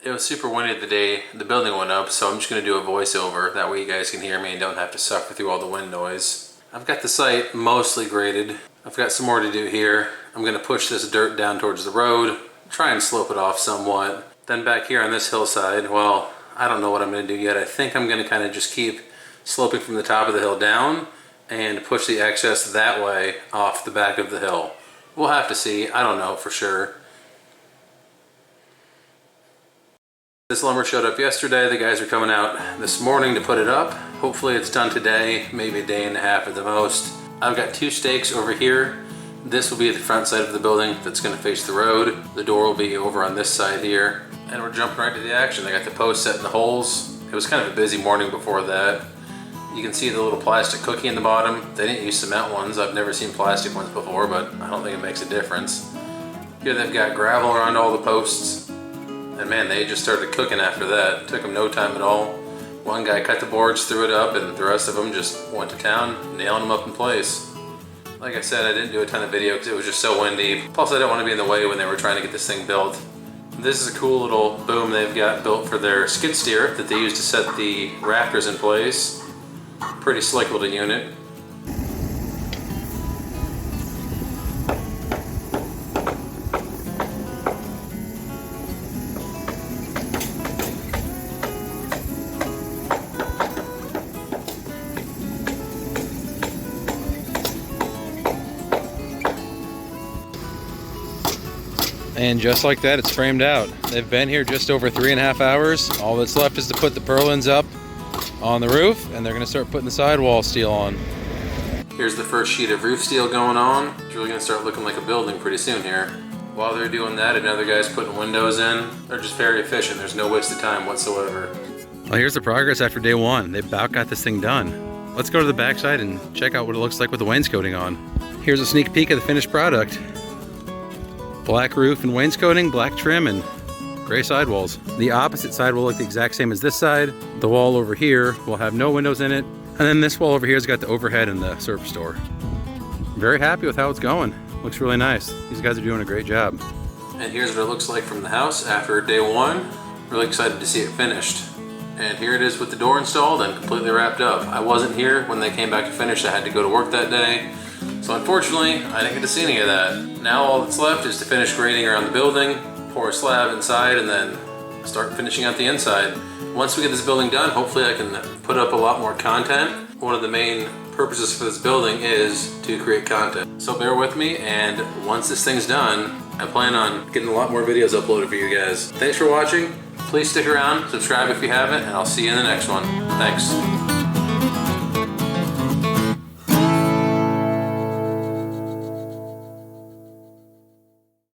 It was super windy the day the building went up, so I'm just going to do a voiceover. That way you guys can hear me and don't have to suffer through all the wind noise. I've got the site mostly graded. I've got some more to do here. I'm going to push this dirt down towards the road, try and slope it off somewhat. Then back here on this hillside, well, I don't know what I'm going to do yet. I think I'm going to kind of just keep sloping from the top of the hill down and push the excess that way off the back of the hill. We'll have to see. I don't know for sure. This lumber showed up yesterday. The guys are coming out this morning to put it up. Hopefully it's done today, maybe a day and a half at the most. I've got 2 stakes over here. This will be the front side of the building that's going to face the road. The door will be over on this side here. And we're jumping right to the action. They got the posts set in the holes. It was kind of a busy morning before that. You can see the little plastic cookie in the bottom. They didn't use cement ones. I've never seen plastic ones before, but I don't think it makes a difference. Here they've got gravel around all the posts. And man, they just started cooking after that. It took them no time at all. One guy cut the boards, threw it up, and the rest of them just went to town, nailing them up in place. Like I said, I didn't do a ton of video because it was just so windy. Plus, I didn't want to be in the way when they were trying to get this thing built. This is a cool little boom they've got built for their skid steer that they use to set the rafters in place. Pretty slick little unit. And just like that, it's framed out. They've been here just over 3.5 hours. All that's left is to put the purlins up on the roof, and they're gonna start putting the sidewall steel on. Here's the first sheet of roof steel going on. It's really gonna start looking like a building pretty soon here. While they're doing that, another guy's putting windows in. They're just very efficient. There's no waste of time whatsoever. Well, here's the progress after day 1. They about got this thing done. Let's go to the backside and check out what it looks like with the wainscoting on. Here's a sneak peek of the finished product. Black roof and wainscoting, black trim, and gray sidewalls. The opposite side will look the exact same as this side. The wall over here will have no windows in it. And then this wall over here has got the overhead and the surface door. I'm very happy with how it's going. Looks really nice. These guys are doing a great job. And here's what it looks like from the house after day 1. Really excited to see it finished. And here it is with the door installed and completely wrapped up. I wasn't here when they came back to finish. I had to go to work that day. So unfortunately, I didn't get to see any of that. Now all that's left is to finish grading around the building, pour a slab inside, and then start finishing out the inside. Once we get this building done, hopefully I can put up a lot more content. One of the main purposes for this building is to create content. So bear with me, and once this thing's done, I plan on getting a lot more videos uploaded for you guys. Thanks for watching. Please stick around, subscribe if you haven't, and I'll see you in the next one. Thanks.